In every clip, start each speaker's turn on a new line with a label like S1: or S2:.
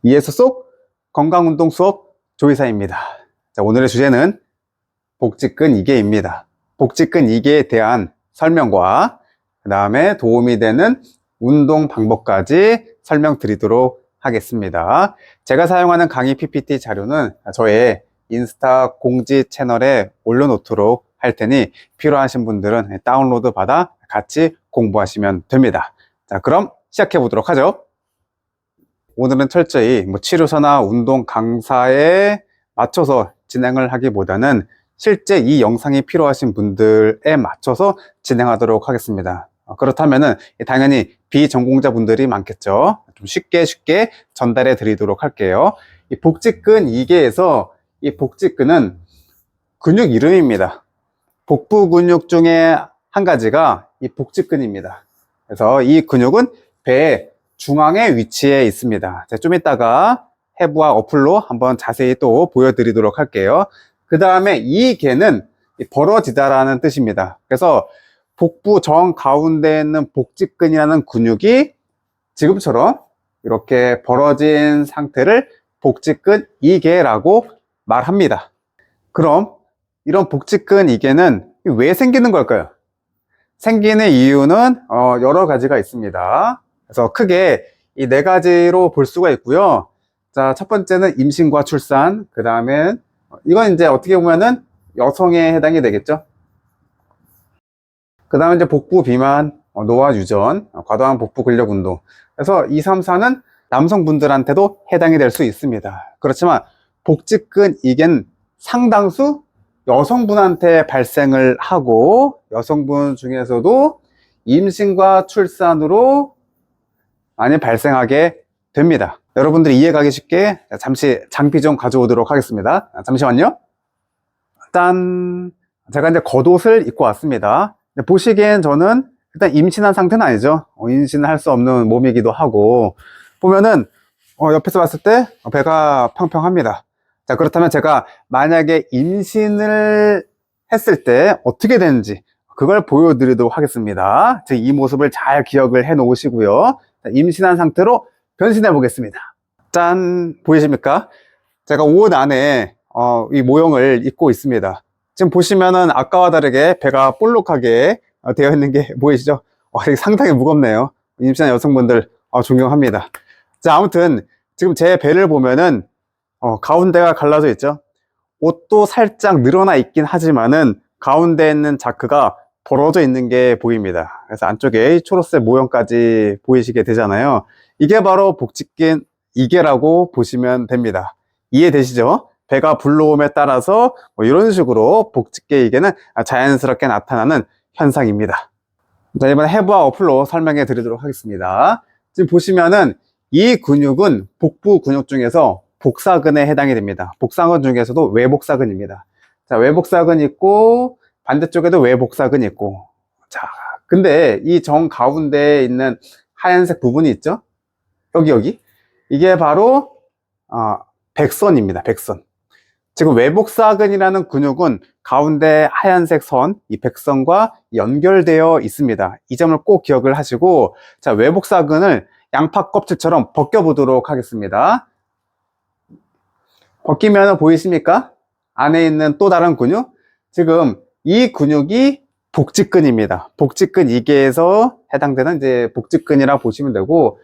S1: 이에서 쏙 건강운동 수업 조이사입니다. 자, 오늘의 주제는 복직근 이개입니다. 복직근 이개에 대한 설명과 그 다음에 도움이 되는 운동 방법까지 설명드리도록 하겠습니다. 제가 사용하는 강의 PPT 자료는 저의 인스타 공지 채널에 올려놓도록 할 테니 필요하신 분들은 다운로드 받아 같이 공부하시면 됩니다. 자, 그럼 시작해 보도록 하죠. 오늘은 철저히 치료서나 운동 강사에 맞춰서 진행을 하기보다는 실제 이 영상이 필요하신 분들에 맞춰서 진행하도록 하겠습니다. 그렇다면은 당연히 비전공자 분들이 많겠죠. 좀 쉽게 전달해 드리도록 할게요. 이 복직근 2개에서 이 복직근은 근육 이름입니다. 복부 근육 중에 한 가지가 이 복직근입니다. 그래서 이 근육은 배의 중앙에 위치해 있습니다. 좀 이따가 해부와 어플로 한번 자세히 또 보여드리도록 할게요. 그 다음에 이 개는 벌어지다라는 뜻입니다. 그래서 복부 정 가운데에 있는 복직근이라는 근육이 지금처럼 이렇게 벌어진 상태를 복직근 2개라고 말합니다. 그럼 이런 복직근 2개는 왜 생기는 걸까요? 생기는 이유는 여러 가지가 있습니다. 그래서 크게 이 네 가지로 볼 수가 있고요. 자, 첫 번째는 임신과 출산, 그 다음에 이건 이제 어떻게 보면은 여성에 해당이 되겠죠. 그 다음에 이제 복부 비만, 노화 유전, 과도한 복부 근력 운동. 그래서 2, 3, 4는 남성분들한테도 해당이 될 수 있습니다. 그렇지만 복직근 이겐 상당수 여성분한테 발생을 하고 여성분 중에서도 임신과 출산으로 많이 발생하게 됩니다. 여러분들이 이해가기 쉽게 잠시 장비 좀 가져오도록 하겠습니다. 잠시만요. 일단 제가 이제 겉옷을 입고 왔습니다. 보시기엔 저는 일단 임신한 상태는 아니죠. 임신을 할 수 없는 몸이기도 하고 보면은 옆에서 봤을 때 배가 평평합니다. 자, 그렇다면 제가 만약에 임신을 했을 때 어떻게 되는지 그걸 보여드리도록 하겠습니다. 즉 이 모습을 잘 기억을 해 놓으시고요. 임신한 상태로 변신해 보겠습니다. 짠! 보이십니까? 제가 옷 안에 이 모형을 입고 있습니다. 지금 보시면은 아까와 다르게 배가 볼록하게 되어 있는 게 보이시죠? 이게 상당히 무겁네요. 임신한 여성분들 존경합니다. 자, 아무튼 지금 제 배를 보면은 가운데가 갈라져 있죠. 옷도 살짝 늘어나 있긴 하지만은 가운데에 있는 자크가 벌어져 있는 게 보입니다. 그래서 안쪽에 초록색 모형까지 보이시게 되잖아요. 이게 바로 복직근 이개라고 보시면 됩니다. 이해되시죠? 배가 불러옴에 따라서 이런 식으로 복직근 이개는 자연스럽게 나타나는 현상입니다. 자, 이번에 해부와 어플로 설명해 드리도록 하겠습니다. 지금 보시면은 이 근육은 복부 근육 중에서 복사근에 해당이 됩니다. 복사근 중에서도 외복사근입니다. 자, 외복사근 있고 반대쪽에도 외복사근이 있고. 자, 근데 이 정 가운데에 있는 하얀색 부분이 있죠? 여기. 이게 바로 백선입니다. 백선. 지금 외복사근이라는 근육은 가운데 하얀색 선, 이 백선과 연결되어 있습니다. 이 점을 꼭 기억을 하시고, 자, 외복사근을 양파 껍질처럼 벗겨보도록 하겠습니다. 벗기면 보이십니까? 안에 있는 또 다른 근육. 지금 이 근육이 복직근입니다. 복직근 2개에서 해당되는 이제 복직근이라 보시면 되고,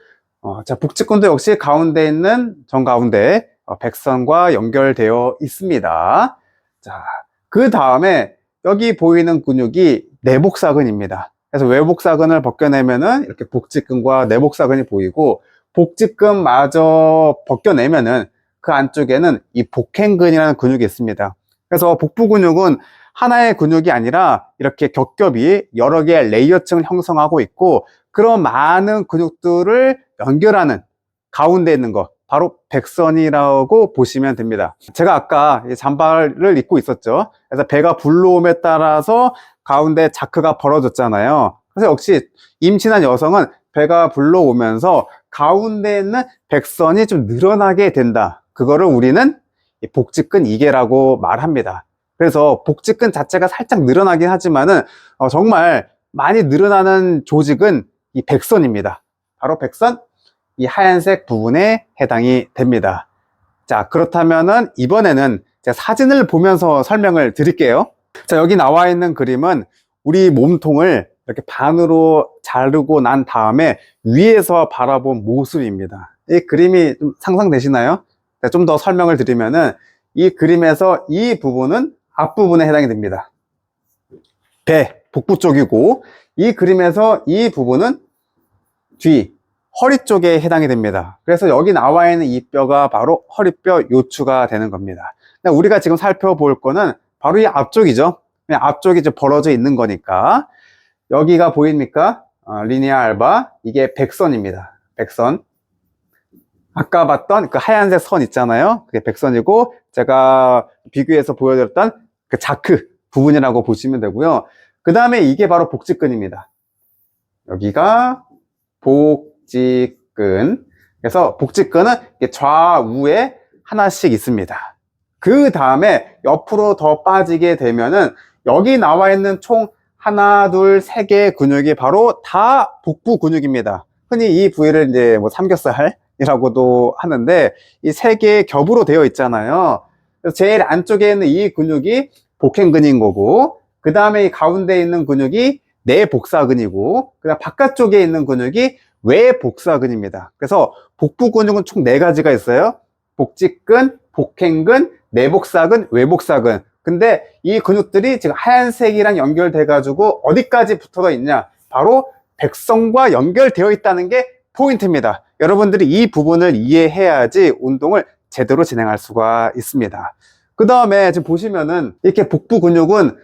S1: 자, 복직근도 역시 가운데 있는 정 가운데 백선과 연결되어 있습니다. 자, 그 다음에 여기 보이는 근육이 내복사근입니다. 그래서 외복사근을 벗겨내면은 이렇게 복직근과 내복사근이 보이고, 복직근마저 벗겨내면은 그 안쪽에는 이 복행근이라는 근육이 있습니다. 그래서 복부 근육은 하나의 근육이 아니라 이렇게 겹겹이 여러 개의 레이어층을 형성하고 있고, 그런 많은 근육들을 연결하는 가운데 있는 것, 바로 백선이라고 보시면 됩니다. 제가 아까 잠바를 입고 있었죠. 그래서 배가 불러옴에 따라서 가운데 자크가 벌어졌잖아요. 그래서 역시 임신한 여성은 배가 불러오면서 가운데 있는 백선이 좀 늘어나게 된다. 그거를 우리는 복직근 이개라고 말합니다. 그래서 복직근 자체가 살짝 늘어나긴 하지만은 정말 많이 늘어나는 조직은 이 백선입니다. 바로 백선, 이 하얀색 부분에 해당이 됩니다. 자, 그렇다면은 이번에는 제가 사진을 보면서 설명을 드릴게요. 자, 여기 나와 있는 그림은 우리 몸통을 이렇게 반으로 자르고 난 다음에 위에서 바라본 모습입니다. 이 그림이 좀 상상되시나요? 좀 더 설명을 드리면은 이 그림에서 이 부분은 앞부분에 해당이 됩니다. 배, 복부 쪽이고, 이 그림에서 이 부분은 뒤, 허리 쪽에 해당이 됩니다. 그래서 여기 나와 있는 이 뼈가 바로 허리뼈 요추가 되는 겁니다. 우리가 지금 살펴볼 거는 바로 이 앞쪽이죠. 그냥 앞쪽이 이제 벌어져 있는 거니까. 여기가 보입니까? 리니아 알바, 이게 백선입니다. 백선. 아까 봤던 그 하얀색 선 있잖아요. 그게 백선이고, 제가 비교해서 보여드렸던 그 자크 부분이라고 보시면 되고요. 그 다음에 이게 바로 복직근입니다. 여기가 복직근. 그래서 복직근은 좌우에 하나씩 있습니다. 그 다음에 옆으로 더 빠지게 되면은 여기 나와 있는 총 하나, 둘, 세 개의 근육이 바로 다 복부 근육입니다. 흔히 이 부위를 이제 뭐 삼겹살이라고도 하는데 이 세 개의 겹으로 되어 있잖아요. 그래서 제일 안쪽에 있는 이 근육이 복행근인 거고, 그 다음에 이 가운데 있는 근육이 내복사근이고, 그다음 바깥쪽에 있는 근육이 외복사근입니다. 그래서 복부 근육은 총 4가지가 있어요. 복직근, 복행근, 내복사근, 외복사근. 근데 이 근육들이 지금 하얀색이랑 연결돼 가지고 어디까지 붙어 있냐, 바로 백선과 연결되어 있다는 게 포인트입니다. 여러분들이 이 부분을 이해해야지 운동을 제대로 진행할 수가 있습니다. 그 다음에 지금 보시면은 이렇게 복부 근육은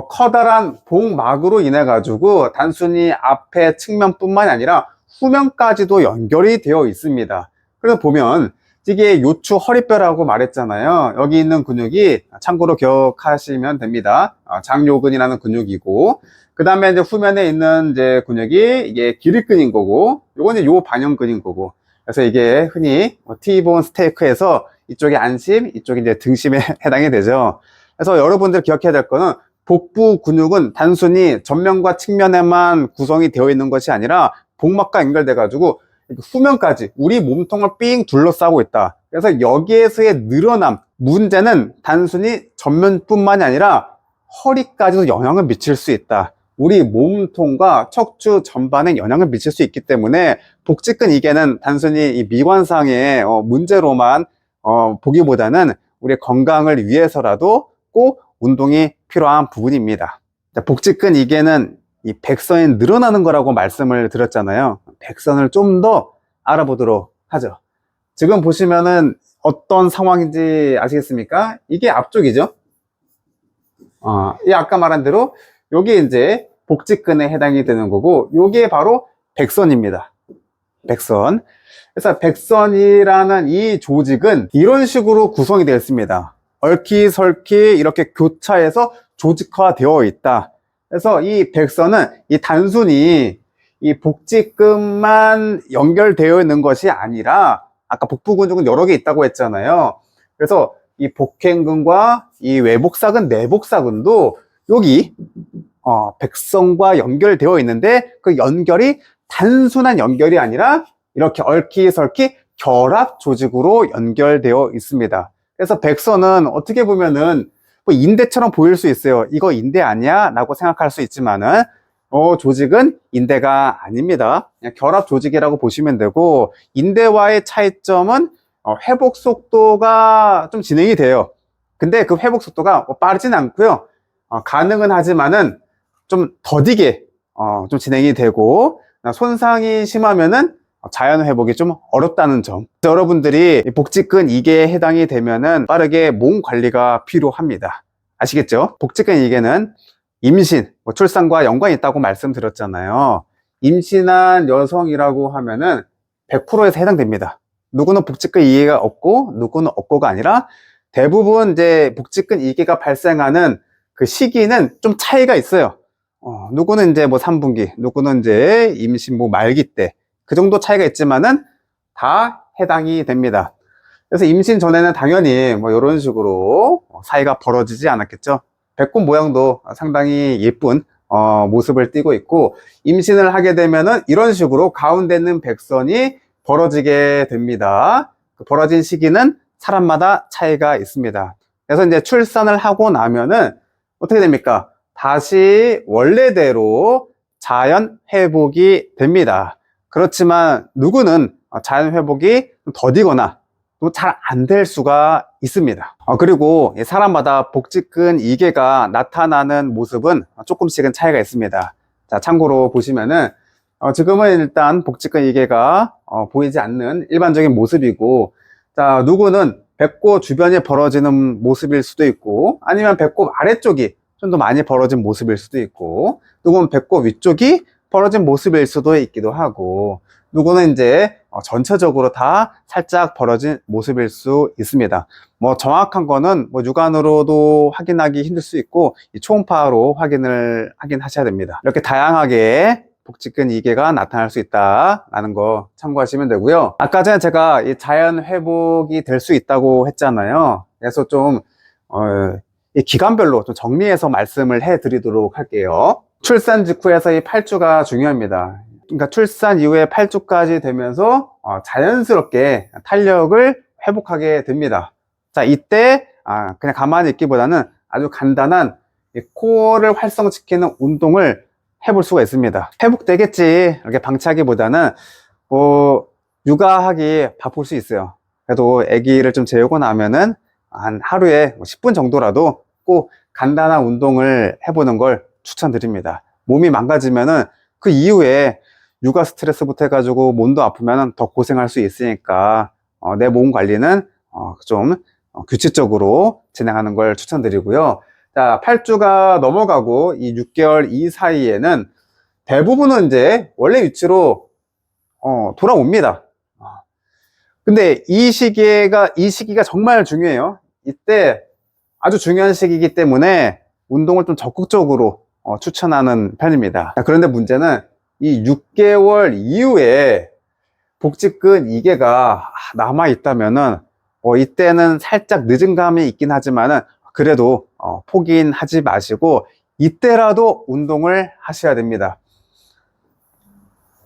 S1: 커다란 복막으로 인해 가지고 단순히 앞에 측면뿐만이 아니라 후면까지도 연결이 되어 있습니다. 그래서 보면 이게 요추 허리뼈라고 말했잖아요. 여기 있는 근육이 참고로 기억하시면 됩니다. 장요근이라는 근육이고, 그 다음에 이제 후면에 있는 이제 근육이 이게 기립근인 거고, 요거는 요 반영근인 거고. 그래서 이게 흔히 T본 스테이크에서 이쪽이 안심, 이쪽이 이제 등심에 해당이 되죠. 그래서 여러분들 기억해야 될 거는 복부 근육은 단순히 전면과 측면에만 구성이 되어 있는 것이 아니라 복막과 연결돼 가지고 후면까지 우리 몸통을 삥 둘러싸고 있다. 그래서 여기에서의 늘어남, 문제는 단순히 전면뿐만이 아니라 허리까지도 영향을 미칠 수 있다. 우리 몸통과 척추 전반에 영향을 미칠 수 있기 때문에 복직근 이개는 단순히 이 미관상의 문제로만 보기보다는 우리의 건강을 위해서라도 꼭 운동이 필요한 부분입니다. 복직근 이개는 이 백선이 늘어나는 거라고 말씀을 드렸잖아요. 백선을 좀 더 알아보도록 하죠. 지금 보시면은 어떤 상황인지 아시겠습니까? 이게 앞쪽이죠. 이 아까 말한 대로 요게 이제 복직근에 해당이 되는 거고, 요게 바로 백선입니다. 백선. 그래서 백선이라는 이 조직은 이런 식으로 구성이 되어 있습니다. 얽히설키 이렇게 교차해서 조직화되어 있다. 그래서 이 백선은 이 단순히 이 복직근만 연결되어 있는 것이 아니라, 아까 복부 근육은 여러 개 있다고 했잖아요. 그래서 이 복행근과 이 외복사근, 내복사근도 여기 백선과 연결되어 있는데, 그 연결이 단순한 연결이 아니라 이렇게 얽히설키 결합 조직으로 연결되어 있습니다. 그래서 백선은 어떻게 보면은 뭐 인대처럼 보일 수 있어요. 이거 인대 아니야? 라고 생각할 수 있지만은 조직은 인대가 아닙니다. 그냥 결합 조직이라고 보시면 되고, 인대와의 차이점은 회복 속도가 좀 진행이 돼요. 근데 그 회복 속도가 빠르진 않고요. 가능은 하지만은 좀 더디게 좀 진행이 되고, 손상이 심하면은 자연 회복이 좀 어렵다는 점. 여러분들이 복직근 이개에 해당이 되면은 빠르게 몸 관리가 필요합니다. 아시겠죠? 복직근 이개는 임신, 출산과 연관이 있다고 말씀드렸잖아요. 임신한 여성이라고 하면은 100%에서 해당됩니다. 누구는 복직근 이개가 없고 누구는 없고가 아니라, 대부분 이제 복직근 이개가 발생하는 그 시기는 좀 차이가 있어요. 누구는 이제 뭐 3분기, 누구는 이제 임신 뭐 말기 때, 그 정도 차이가 있지만은 다 해당이 됩니다. 그래서 임신 전에는 당연히 뭐 이런 식으로 사이가 벌어지지 않았겠죠. 배꼽 모양도 상당히 예쁜 모습을 띠고 있고, 임신을 하게 되면은 이런 식으로 가운데 있는 백선이 벌어지게 됩니다. 그 벌어진 시기는 사람마다 차이가 있습니다. 그래서 이제 출산을 하고 나면은 어떻게 됩니까? 다시 원래대로 자연 회복이 됩니다. 그렇지만 누구는 자연 회복이 더디거나 또 잘 안 될 수가 있습니다. 그리고 사람마다 복직근 이개가 나타나는 모습은 조금씩은 차이가 있습니다. 자, 참고로 보시면은 지금은 일단 복직근 이개가 보이지 않는 일반적인 모습이고, 자, 누구는 배꼽 주변에 벌어지는 모습일 수도 있고, 아니면 배꼽 아래쪽이 좀 더 많이 벌어진 모습일 수도 있고, 누구는 배꼽 위쪽이 벌어진 모습일 수도 있기도 하고, 누구는 이제 전체적으로 다 살짝 벌어진 모습일 수 있습니다. 뭐 정확한 거는 뭐 육안으로도 확인하기 힘들 수 있고, 이 초음파로 확인을 하긴 하셔야 됩니다. 이렇게 다양하게 복직근 이개가 나타날 수 있다라는 거 참고하시면 되고요. 아까 전에 제가 이 자연 회복이 될 수 있다고 했잖아요. 그래서 좀 이 기간별로 좀 정리해서 말씀을 해드리도록 할게요. 출산 직후에서 이 8주가 중요합니다. 그러니까 출산 이후에 8주까지 되면서 자연스럽게 탄력을 회복하게 됩니다. 자, 이때 그냥 가만히 있기보다는 아주 간단한 이 코어를 활성시키는 운동을 해볼 수가 있습니다. 회복되겠지 이렇게 방치하기보다는 육아하기 바쁠 수 있어요. 그래도 아기를 좀 재우고 나면은 한 하루에 10분 정도라도 꼭 간단한 운동을 해보는 걸 추천드립니다. 몸이 망가지면은 그 이후에 육아 스트레스부터 해가지고 몸도 아프면 더 고생할 수 있으니까 내 몸 관리는 좀 규칙적으로 진행하는 걸 추천드리고요. 자, 8주가 넘어가고 이 6개월 이 사이에는 대부분은 이제 원래 위치로 돌아옵니다. 근데 이 시기가 정말 중요해요. 이때 아주 중요한 시기이기 때문에 운동을 좀 적극적으로 추천하는 편입니다. 자, 그런데 문제는 이 6개월 이후에 복직근 이개가 남아 있다면은 이때는 살짝 늦은 감이 있긴 하지만은 그래도 포기는 하지 마시고 이때라도 운동을 하셔야 됩니다.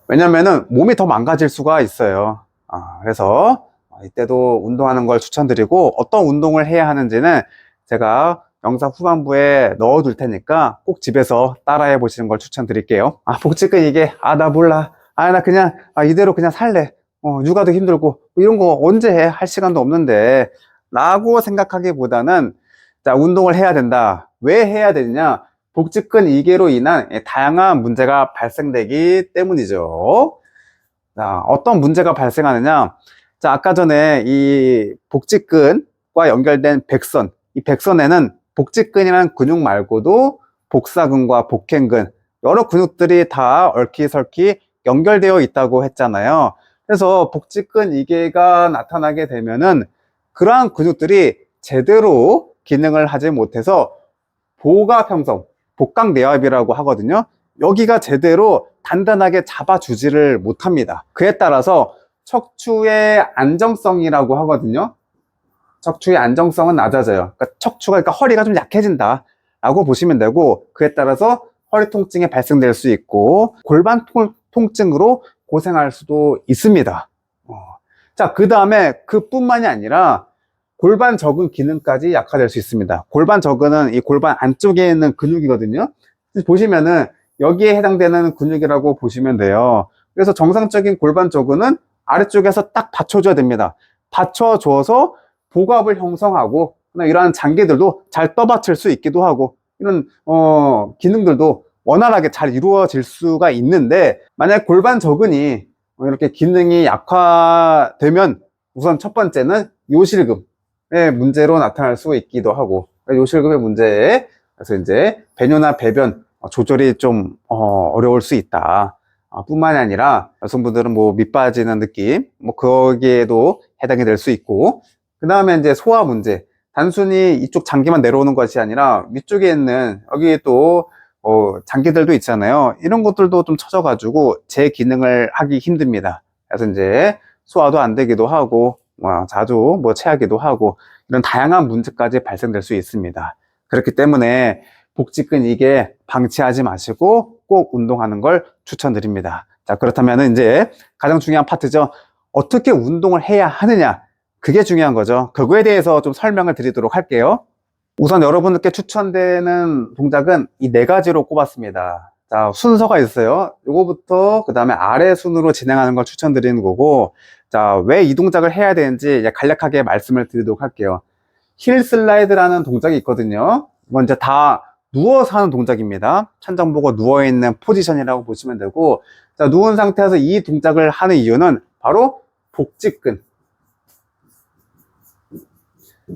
S1: 왜냐면은 몸이 더 망가질 수가 있어요. 그래서 이때도 운동하는 걸 추천드리고, 어떤 운동을 해야 하는지는 제가 영상 후반부에 넣어 둘 테니까 꼭 집에서 따라해 보시는 걸 추천드릴게요. 복직근 이게 나 몰라, 나 그냥 이대로 그냥 살래, 육아도 힘들고 이런 거 언제 해, 할 시간도 없는데 라고 생각하기보다는, 자, 운동을 해야 된다. 왜 해야 되느냐? 복직근 이개로 인한 다양한 문제가 발생되기 때문이죠. 자, 어떤 문제가 발생하느냐? 자, 아까 전에 이 복직근과 연결된 백선, 이 백선에는 복직근이라는 근육 말고도 복사근과 복행근, 여러 근육들이 다 얽히설키 연결되어 있다고 했잖아요. 그래서 복직근 이개가 나타나게 되면은 그러한 근육들이 제대로 기능을 하지 못해서 보호갑 형성, 복강내압이라고 하거든요. 여기가 제대로 단단하게 잡아주지를 못합니다. 그에 따라서 척추의 안정성이라고 하거든요. 척추의 안정성은 낮아져요. 그러니까 허리가 좀 약해진다 라고 보시면 되고, 그에 따라서 허리 통증이 발생될 수 있고 골반 통증으로 고생할 수도 있습니다. 자, 그 다음에 그뿐만이 아니라 골반 저근 기능까지 약화될 수 있습니다. 골반 저근은 이 골반 안쪽에 있는 근육이거든요. 보시면은 여기에 해당되는 근육이라고 보시면 돼요. 그래서 정상적인 골반 저근은 아래쪽에서 딱 받쳐줘야 됩니다. 받쳐줘서 복압을 형성하고 이러한 장기들도 잘 떠받칠 수 있기도 하고, 이런 기능들도 원활하게 잘 이루어질 수가 있는데, 만약 골반 저근이 이렇게 기능이 약화되면 우선 첫 번째는 요실금의 문제로 나타날 수 있기도 하고, 요실금의 문제에 그래서 이제 배뇨나 배변 조절이 좀 어려울 수 있다. 뿐만이 아니라 여성분들은 뭐 밑 빠지는 느낌, 뭐 거기에도 해당이 될 수 있고, 그 다음에 이제 소화 문제. 단순히 이쪽 장기만 내려오는 것이 아니라 위쪽에 있는 여기 또 장기들도 있잖아요. 이런 것들도 좀 처져가지고 제 기능을 하기 힘듭니다. 그래서 이제 소화도 안 되기도 하고, 자주 뭐 체하기도 하고, 이런 다양한 문제까지 발생될 수 있습니다. 그렇기 때문에 복직근 이개 방치하지 마시고 꼭 운동하는 걸 추천드립니다. 자, 그렇다면 이제 가장 중요한 파트죠. 어떻게 운동을 해야 하느냐, 그게 중요한 거죠. 그거에 대해서 좀 설명을 드리도록 할게요. 우선 여러분들께 추천되는 동작은 이 네 가지로 꼽았습니다. 자, 순서가 있어요. 요거부터 그 다음에 아래 순으로 진행하는 걸 추천드리는 거고, 자, 왜 이 동작을 해야 되는지 간략하게 말씀을 드리도록 할게요. 힐 슬라이드라는 동작이 있거든요. 이건 이제 다 누워서 하는 동작입니다. 천장 보고 누워있는 포지션이라고 보시면 되고, 자, 누운 상태에서 이 동작을 하는 이유는 바로 복직근,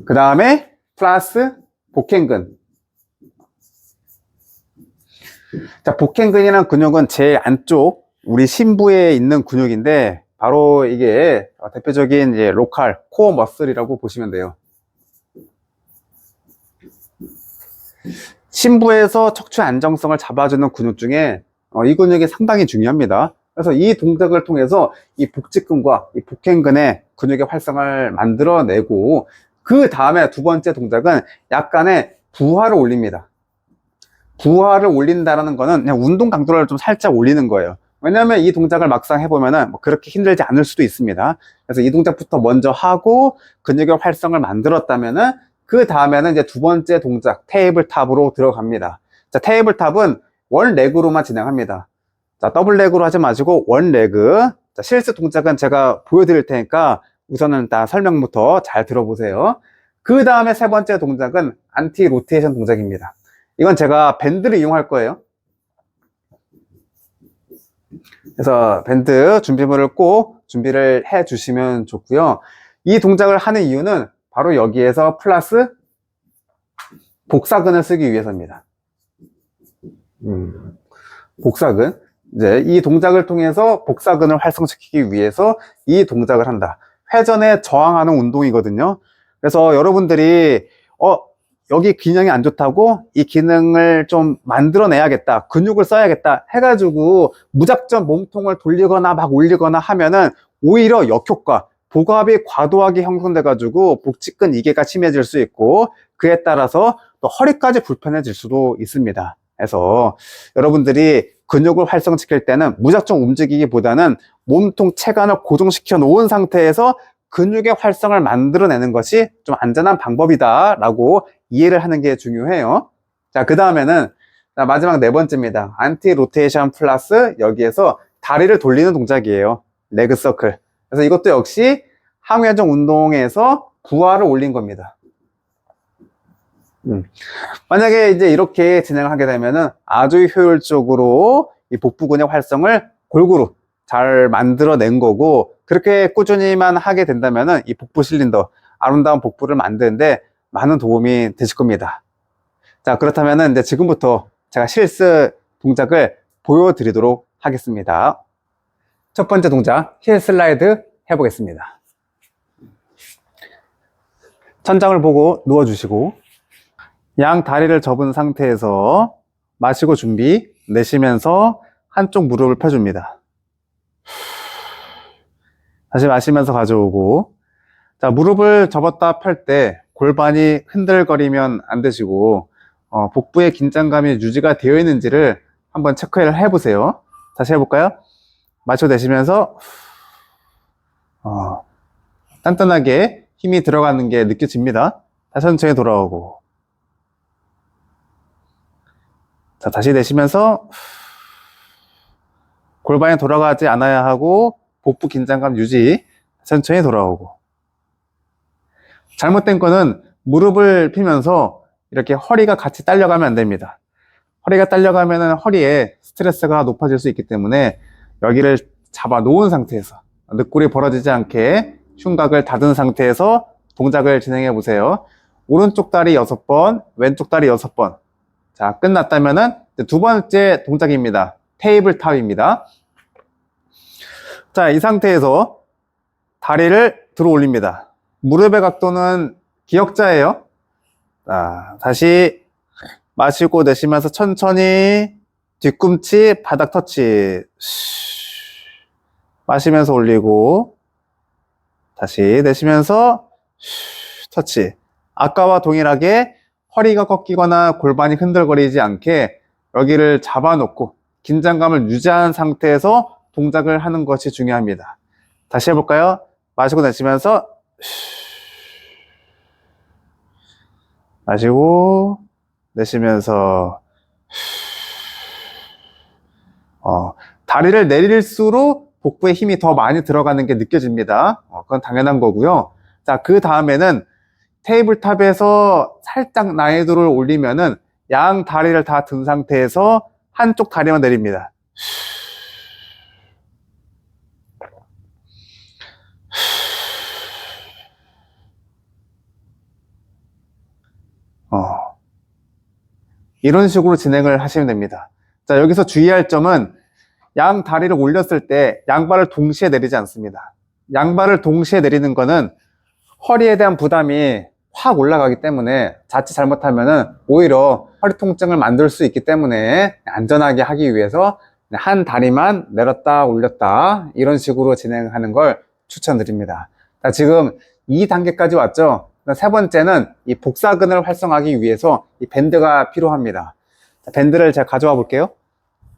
S1: 그 다음에 플러스 복행근. 자, 복행근이라는 근육은 제일 안쪽 우리 심부에 있는 근육인데, 바로 이게 대표적인 이제 로컬 코어 머슬이라고 보시면 돼요. 심부에서 척추 안정성을 잡아주는 근육 중에 이 근육이 상당히 중요합니다. 그래서 이 동작을 통해서 이 복직근과 이 복행근의 근육의 활성을 만들어내고, 그 다음에 두 번째 동작은 약간의 부하를 올립니다. 부하를 올린다라는 거는 그냥 운동 강도를 좀 살짝 올리는 거예요. 왜냐하면 이 동작을 막상 해보면은 뭐 그렇게 힘들지 않을 수도 있습니다. 그래서 이 동작부터 먼저 하고 근육의 활성을 만들었다면은 그 다음에는 이제 두 번째 동작 테이블탑으로 들어갑니다. 자, 테이블탑은 원 레그로만 진행합니다. 자, 더블 레그로 하지 마시고 원 레그. 자, 실습 동작은 제가 보여드릴 테니까 우선은 일단 설명부터 잘 들어보세요. 그 다음에 세 번째 동작은 안티 로테이션 동작입니다. 이건 제가 밴드를 이용할 거예요. 그래서 밴드 준비물을 꼭 준비를 해 주시면 좋고요. 이 동작을 하는 이유는 바로 여기에서 플러스 복사근을 쓰기 위해서입니다. 복사근. 이제 이 동작을 통해서 복사근을 활성시키기 위해서 이 동작을 한다. 회전에 저항하는 운동이거든요. 그래서 여러분들이 여기 기능이 안 좋다고 이 기능을 좀 만들어내야겠다, 근육을 써야겠다 해가지고 무작정 몸통을 돌리거나 막 올리거나 하면은 오히려 역효과, 복압이 과도하게 형성돼가지고 복직근 이개가 심해질 수 있고, 그에 따라서 또 허리까지 불편해질 수도 있습니다. 그래서 여러분들이 근육을 활성시킬 때는 무작정 움직이기보다는 몸통 체간을 고정시켜 놓은 상태에서 근육의 활성을 만들어내는 것이 좀 안전한 방법이다 라고 이해를 하는 게 중요해요. 자, 그 다음에는 마지막 네 번째입니다. 안티 로테이션 플러스 여기에서 다리를 돌리는 동작이에요. 레그 서클. 그래서 이것도 역시 항회전 운동에서 부하를 올린 겁니다. 만약에 이제 이렇게 진행을 하게 되면은 아주 효율적으로 이 복부 근육 활성을 골고루 잘 만들어낸 거고, 그렇게 꾸준히만 하게 된다면은 이 복부 실린더, 아름다운 복부를 만드는데 많은 도움이 되실 겁니다. 자, 그렇다면은 이제 지금부터 제가 실습 동작을 보여드리도록 하겠습니다. 첫 번째 동작, 힐 슬라이드 해보겠습니다. 천장을 보고 누워주시고, 양 다리를 접은 상태에서 마시고 준비, 내쉬면서 한쪽 무릎을 펴줍니다. 다시 마시면서 가져오고, 자, 무릎을 접었다 펼 때 골반이 흔들거리면 안 되시고, 복부의 긴장감이 유지가 되어 있는지를 한번 체크를 해보세요. 다시 해볼까요? 마시고 내쉬면서 단단하게 힘이 들어가는 게 느껴집니다. 다시 천천히 돌아오고, 자, 다시 내쉬면서 골반이 돌아가지 않아야 하고 복부 긴장감 유지, 천천히 돌아오고. 잘못된 거는 무릎을 피면서 이렇게 허리가 같이 딸려가면 안 됩니다. 허리가 딸려가면 허리에 스트레스가 높아질 수 있기 때문에 여기를 잡아 놓은 상태에서 늑골이 벌어지지 않게 흉곽을 닫은 상태에서 동작을 진행해 보세요. 오른쪽 다리 6번, 왼쪽 다리 6번. 자, 끝났다면은 두 번째 동작입니다. 테이블 탑입니다. 자, 이 상태에서 다리를 들어 올립니다. 무릎의 각도는 기역자예요. 자, 다시 마시고 내쉬면서 천천히 뒤꿈치 바닥 터치. 마시면서 올리고, 다시 내쉬면서 터치. 아까와 동일하게 허리가 꺾이거나 골반이 흔들거리지 않게 여기를 잡아놓고 긴장감을 유지한 상태에서 동작을 하는 것이 중요합니다. 다시 해볼까요? 마시고 내쉬면서 마시고 내쉬면서 다리를 내릴수록 복부에 힘이 더 많이 들어가는 게 느껴집니다. 그건 당연한 거고요. 자, 그 다음에는 테이블탑에서 살짝 난이도를 올리면은 양 다리를 다 든 상태에서 한쪽 다리만 내립니다. 이런 식으로 진행을 하시면 됩니다. 자, 여기서 주의할 점은 양 다리를 올렸을 때 양발을 동시에 내리지 않습니다. 양발을 동시에 내리는 거는 허리에 대한 부담이 확 올라가기 때문에 자칫 잘못하면은 오히려 허리 통증을 만들 수 있기 때문에 안전하게 하기 위해서 한 다리만 내렸다 올렸다 이런 식으로 진행하는 걸 추천드립니다. 자, 지금 2단계까지 왔죠. 세 번째는 이 복사근을 활성화하기 위해서 이 밴드가 필요합니다. 자, 밴드를 제가 가져와 볼게요.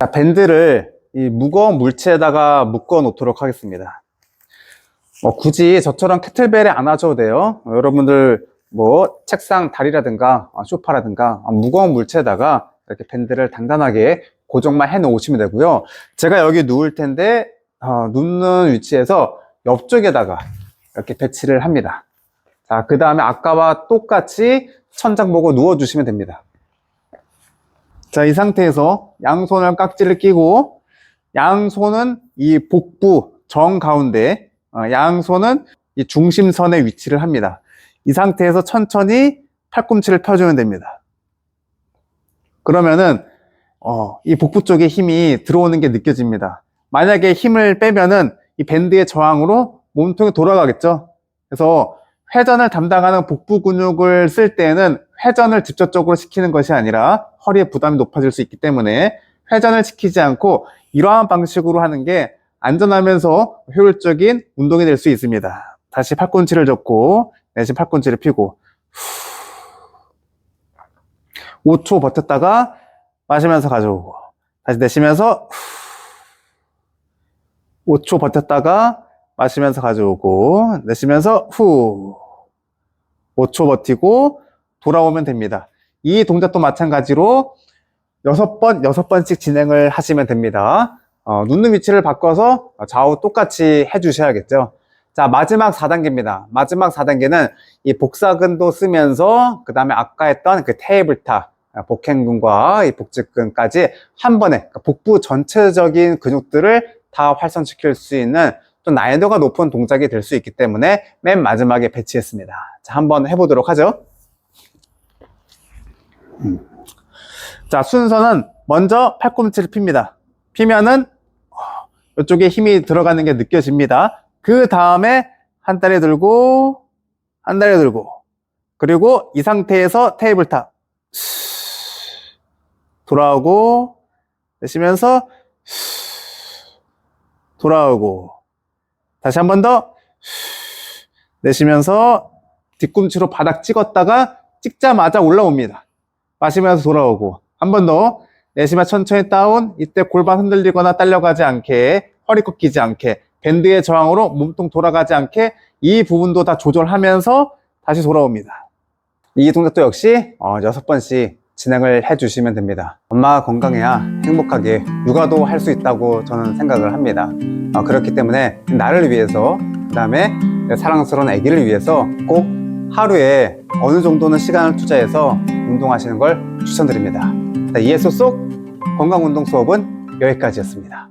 S1: 자, 밴드를 이 무거운 물체에다가 묶어 놓도록 하겠습니다. 굳이 저처럼 캐틀벨에 안 하셔도 돼요. 여러분들 뭐 책상 다리라든가 소파라든가 무거운 물체에다가 이렇게 밴드를 단단하게 고정만 해 놓으시면 되고요. 제가 여기 누울 텐데 눕는 위치에서 옆쪽에다가 이렇게 배치를 합니다. 자, 그 다음에 아까와 똑같이 천장 보고 누워 주시면 됩니다. 자, 이 상태에서 양손을 깍지를 끼고 양손은 이 복부 정 가운데, 양손은 이 중심선에 위치를 합니다. 이 상태에서 천천히 팔꿈치를 펴주면 됩니다. 그러면은 이 복부 쪽에 힘이 들어오는 게 느껴집니다. 만약에 힘을 빼면은 이 밴드의 저항으로 몸통이 돌아가겠죠. 그래서 회전을 담당하는 복부 근육을 쓸 때에는 회전을 직접적으로 시키는 것이 아니라 허리에 부담이 높아질 수 있기 때문에 회전을 시키지 않고 이러한 방식으로 하는 게 안전하면서 효율적인 운동이 될 수 있습니다. 다시 팔꿈치를 접고 내쉬 팔꿈치를 펴고 5초 버텼다가 마시면서 가져오고 다시 내쉬면서 5초 버텼다가 마시면서 가져오고 내쉬면서 후 5초 버티고 돌아오면 됩니다. 이 동작도 마찬가지로 6번씩 진행을 하시면 됩니다. 눕는 위치를 바꿔서 좌우 똑같이 해주셔야겠죠. 자, 마지막 4단계입니다. 마지막 4단계는 이 복사근도 쓰면서 그 다음에 아까 했던 그 테이블탑, 복행근과 이 복직근까지 한 번에 그러니까 복부 전체적인 근육들을 다 활성시킬 수 있는 좀 난이도가 높은 동작이 될 수 있기 때문에 맨 마지막에 배치했습니다. 자, 한번 해보도록 하죠. 자, 순서는 먼저 팔꿈치를 핍니다. 피면은 이쪽에 힘이 들어가는 게 느껴집니다. 그 다음에 한 다리 들고 한 다리 들고 그리고 이 상태에서 테이블탑 돌아오고 내쉬면서 돌아오고 다시 한 번 더 내쉬면서 뒤꿈치로 바닥 찍었다가 찍자마자 올라옵니다. 마시면서 돌아오고 한 번 더 내쉬면 천천히 다운. 이때 골반 흔들리거나 딸려가지 않게 허리 꺾이지 않게 밴드의 저항으로 몸통 돌아가지 않게 이 부분도 다 조절하면서 다시 돌아옵니다. 이 동작도 역시 6번씩 진행을 해주시면 됩니다. 엄마가 건강해야 행복하게 육아도 할 수 있다고 저는 생각을 합니다. 그렇기 때문에 나를 위해서 그 다음에 사랑스러운 아기를 위해서 꼭 하루에 어느 정도는 시간을 투자해서 운동하시는 걸 추천드립니다. ESO 속 건강운동 수업은 여기까지였습니다.